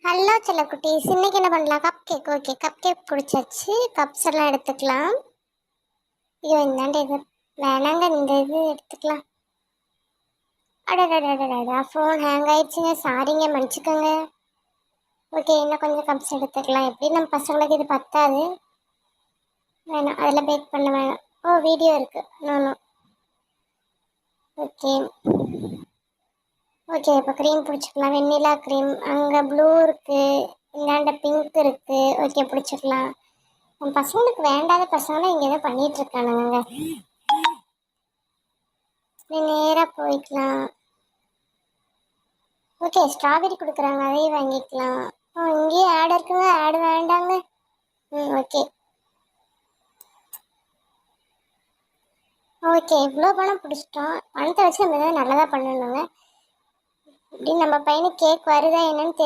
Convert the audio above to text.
Hello செல்லக்குட்டீஸ், இன்னைக்கு என்ன பண்ணலாம்? Cup cake. Okay, cup cake பிடிச்சாச்சு. கப்ஸ் எல்லாம் எடுத்துக்கலாம். ஐயோ, இந்தாண்ட இது வேணாங்க, இந்த இது எடுத்துக்கலாம். அடடா, ஃபோன் ஹேங் ஆயிடுச்சுங்க. சாரிங்க, மன்னிச்சுக்கோங்க. ஓகே, இன்னும் கொஞ்சம் கப்ஸ் எடுத்துக்கலாம். எப்படி நம்ம பசங்களுக்கு இது பத்தாது. வேணாம், அதில் பேக் பண்ண வேணாம். ஓ, வீடியோ இருக்கு. நானும் ஓகே. ஓகே, இப்போ க்ரீம் பிடிச்சிக்கலாம். வெண்ணிலா க்ரீம். அங்கே ப்ளூ இருக்குது, இந்தாண்ட பிங்க் இருக்குது. ஓகே, பிடிச்சிக்கலாம். நம்ம பசங்களுக்கு வேண்டாத பசங்களும் இங்கே தான் பண்ணிட்டு இருக்கானுங்க. நீ நேராக போய்க்கலாம். ஓகே, ஸ்ட்ராபெரி கொடுக்குறாங்க, அதையும் வாங்கிக்கலாம். இங்கேயே ஆட் இருக்குங்க. ஆடு வேண்டாங்க. ஓகே ஓகே, இவ்வளோ பணம் பிடிச்சிட்டோம். பணத்தை வச்சு நம்ம எதாவது நல்லதாக பண்ணணுங்க. இப்படி நம்ம பையனுக்கு கேக் வருதா என்னன்னு